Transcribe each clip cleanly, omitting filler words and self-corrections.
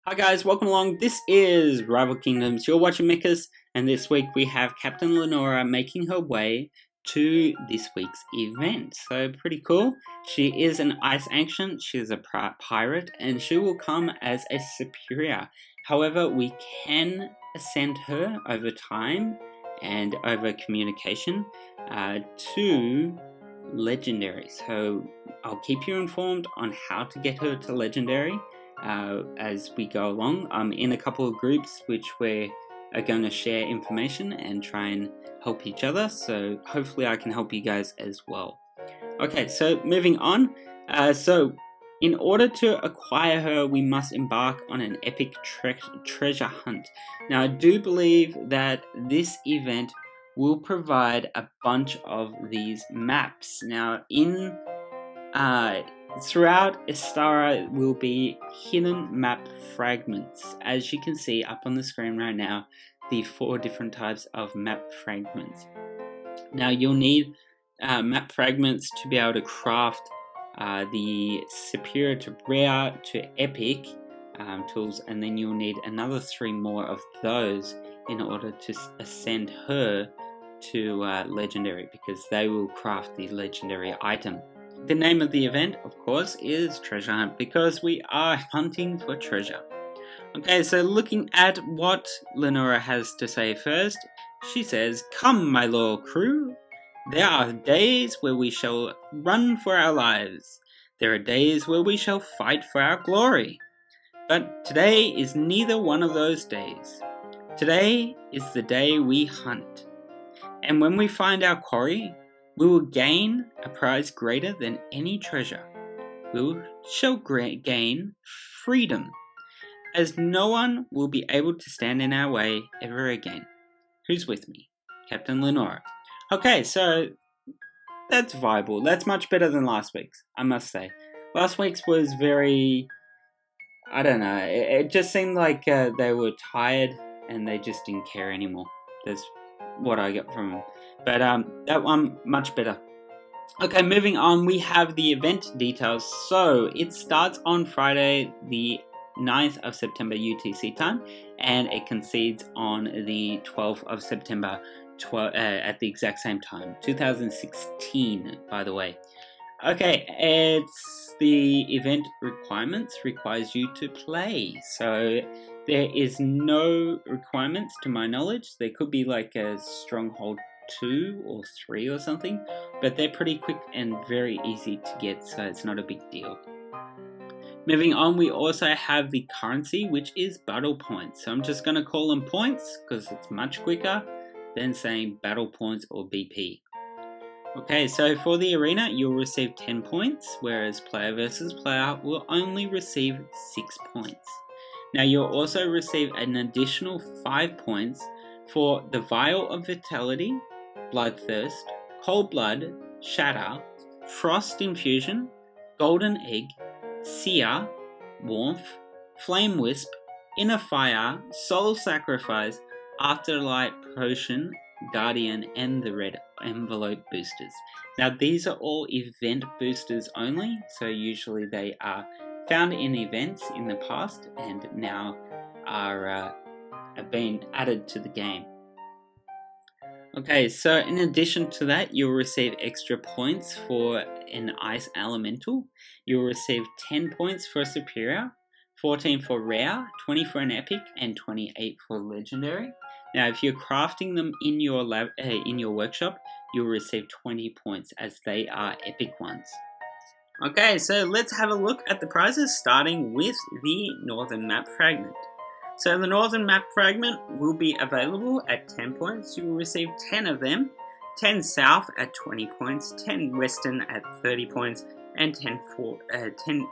Hi guys, welcome along. This is Rival Kingdoms. You're watching mickus, and this week we have Captain Lenora making her way to this week's event. So pretty cool. She is an ice ancient, she is a pirate, and she will come as a superior. However, we can ascend her over time and over communication to legendary. So I'll keep you informed on how to get her to legendary as we go along. I'm in a couple of groups which we are going to share information and try and help each other, so hopefully I can help you guys as well. Okay, so moving on. So in order to acquire her, we must embark on an epic treasure hunt. Now I do believe that this event will provide a bunch of these maps. Now throughout Istara will be hidden map fragments. As you can see up on the screen right now, the 4 different types of map fragments. Now you'll need map fragments to be able to craft the superior to rare to epic tools, and then you'll need another 3 more of those in order to ascend her to legendary, because they will craft the legendary item. The name of the event, of course, is Treasure Hunt, because we are hunting for treasure. Okay, so looking at what Lenora has to say first, she says, "Come, my loyal crew. There are days where we shall run for our lives. There are days where we shall fight for our glory. But today is neither one of those days. Today is the day we hunt. And when we find our quarry, we will gain a prize greater than any treasure. We shall gain freedom, as no one will be able to stand in our way ever again." Who's with me? Captain Lenora. Okay, so that's viable. That's much better than last week's, I must say. Last week's was very, I don't know, it just seemed like they were tired and they just didn't care anymore. That's what I got from them. But that one, much better. Okay, moving on, we have the event details. So it starts on Friday, the 9th of September UTC time, and it concedes on the 12th of September at the exact same time. 2016, by the way. Okay, it's the event requirements requires you to play. So there is no requirements to my knowledge. There could be like a stronghold 2 or 3 or something, but they're pretty quick and very easy to get, so it's not a big deal. Moving on, we also have the currency, which is battle points. So I'm just going to call them points because it's much quicker than saying battle points or BP. Okay, so for the arena, you'll receive 10 points, whereas player versus player will only receive 6 points. Now you'll also receive an additional 5 points for the Vial of Vitality, Bloodthirst, Cold Blood, Shatter, Frost Infusion, Golden Egg, Seer, Warmth, Flame Wisp, Inner Fire, Soul Sacrifice, Afterlight Potion, Guardian, and the Red Envelope boosters. Now these are all event boosters only, so usually they are found in events in the past and now are being added to the game. Okay, so in addition to that, you'll receive extra points for an Ice Elemental. You'll receive 10 points for a Superior, 14 for Rare, 20 for an Epic, and 28 for Legendary. Now, if you're crafting them in your workshop, you'll receive 20 points as they are epic ones. Okay, so let's have a look at the prizes, starting with the Northern Map Fragment. So the Northern Map Fragment will be available at 10 points. You will receive 10 of them, 10 South at 20 points, 10 Western at 30 points, and 10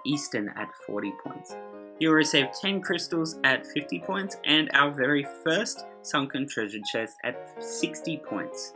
Eastern at 40 points. You'll receive 10 crystals at 50 points, and our very first sunken treasure chest at 60 points.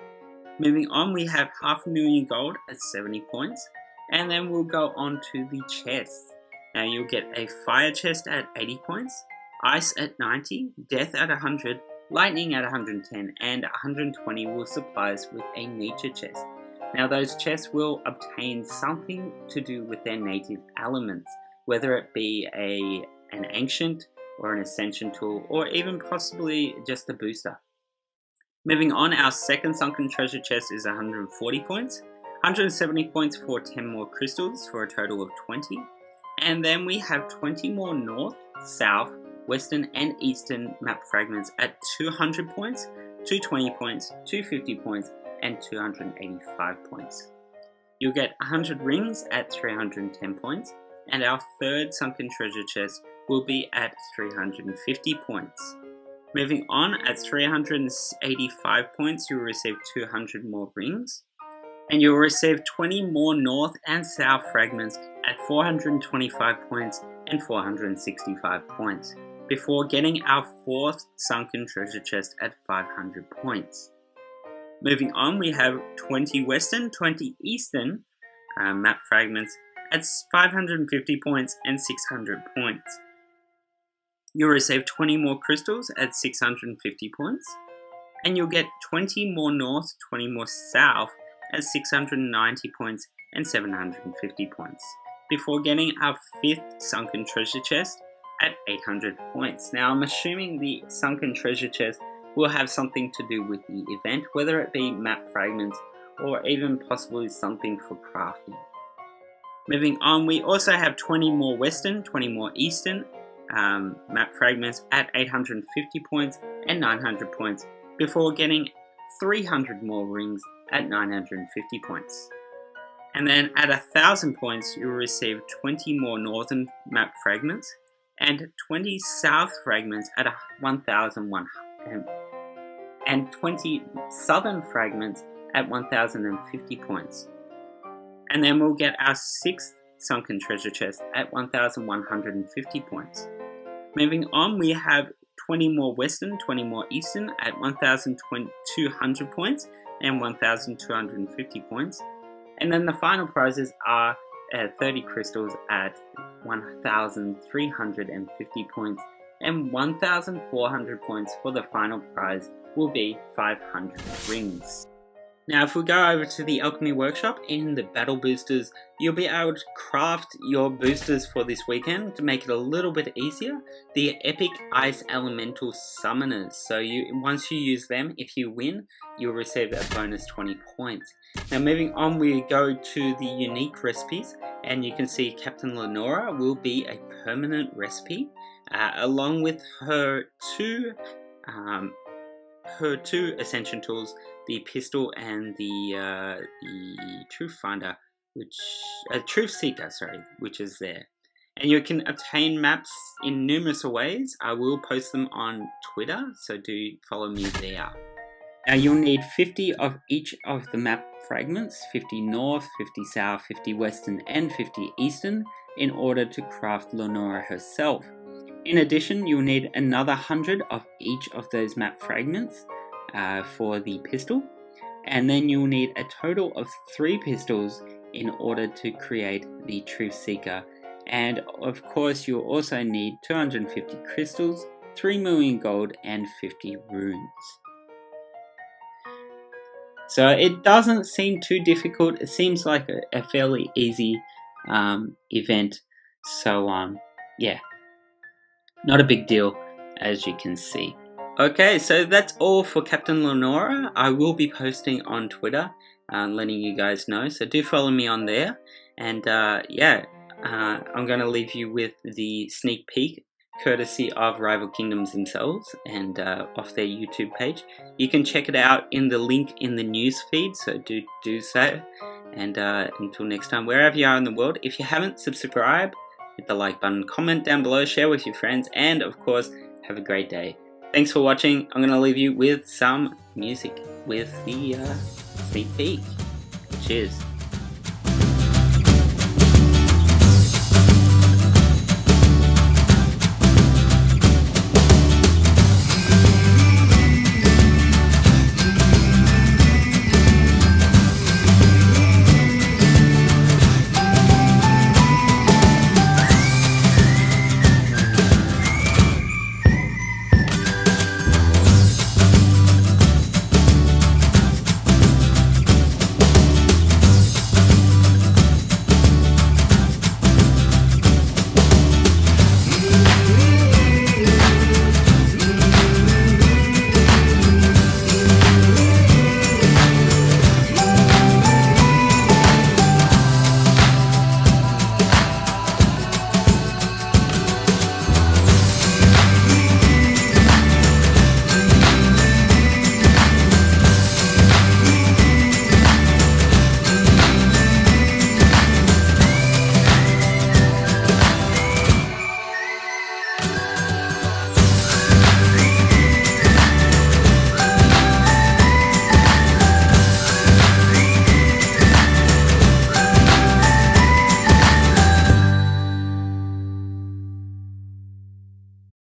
Moving on, we have 500,000 gold at 70 points, and then we'll go on to the chests. Now you'll get a fire chest at 80 points, ice at 90, death at 100, lightning at 110, and 120 will supply us with a nature chest. Now those chests will obtain something to do with their native elements, whether it be an ancient, or an ascension tool, or even possibly just a booster. Moving on, our second sunken treasure chest is 140 points, 170 points for 10 more crystals for a total of 20, and then we have 20 more north, south, western and eastern map fragments at 200 points, 220 points, 250 points and 285 points. You'll get 100 rings at 310 points, and our third sunken treasure chest will be at 350 points. Moving on, at 385 points you'll receive 200 more rings, and you'll receive 20 more north and south fragments at 425 points and 465 points, before getting our fourth sunken treasure chest at 500 points. Moving on, we have 20 western, 20 eastern map fragments at 550 points and 600 points. You'll receive 20 more crystals at 650 points, and you'll get 20 more north, 20 more south at 690 points and 750 points, before getting our fifth sunken treasure chest at 800 points. Now I'm assuming the sunken treasure chest will have something to do with the event, whether it be map fragments or even possibly something for crafting. Moving on, we also have 20 more western, 20 more eastern map fragments at 850 points and 900 points, before getting 300 more rings at 950 points. And then at 1000 points you'll receive 20 more northern map fragments and 20 south fragments at 1001, and 20 southern fragments at 1050 points. And then we'll get our sixth sunken treasure chest at 1150 points. Moving on, we have 20 more western, 20 more eastern at 1200 points and 1250 points. And then the final prizes are 30 crystals at 1350 points, and 1400 points for the final prize will be 500 rings. Now if we go over to the alchemy workshop, in the battle boosters you'll be able to craft your boosters for this weekend to make it a little bit easier. The epic ice elemental summoners, so once you use them, if you win you'll receive a bonus 20 points. Now moving on, we go to the unique recipes, and you can see Captain Lenora will be a permanent recipe, along with her two ascension tools, the pistol and the truth finder, truth seeker, which is there. And you can obtain maps in numerous ways. I will post them on Twitter, so do follow me there. Now you'll need 50 of each of the map fragments, 50 north, 50 south, 50 western and 50 eastern, in order to craft Lenora herself. In addition, you'll need another 100 of each of those map fragments for the pistol, and then you'll need a total of 3 pistols in order to create the Truth Seeker. And of course you'll also need 250 crystals, 3 million gold and 50 runes. So it doesn't seem too difficult. It seems like a fairly easy event. So yeah, not a big deal, as you can see. Okay, so that's all for Captain Lenora. I will be posting on Twitter, letting you guys know, so do follow me on there. And yeah, I'm going to leave you with the sneak peek, courtesy of Rival Kingdoms themselves and off their YouTube page. You can check it out in the link in the news feed, so do so. And until next time, wherever you are in the world, if you haven't, subscribe, hit the like button, comment down below, share with your friends, and of course, have a great day. Thanks for watching. I'm going to leave you with some music with the sneak peek. Cheers.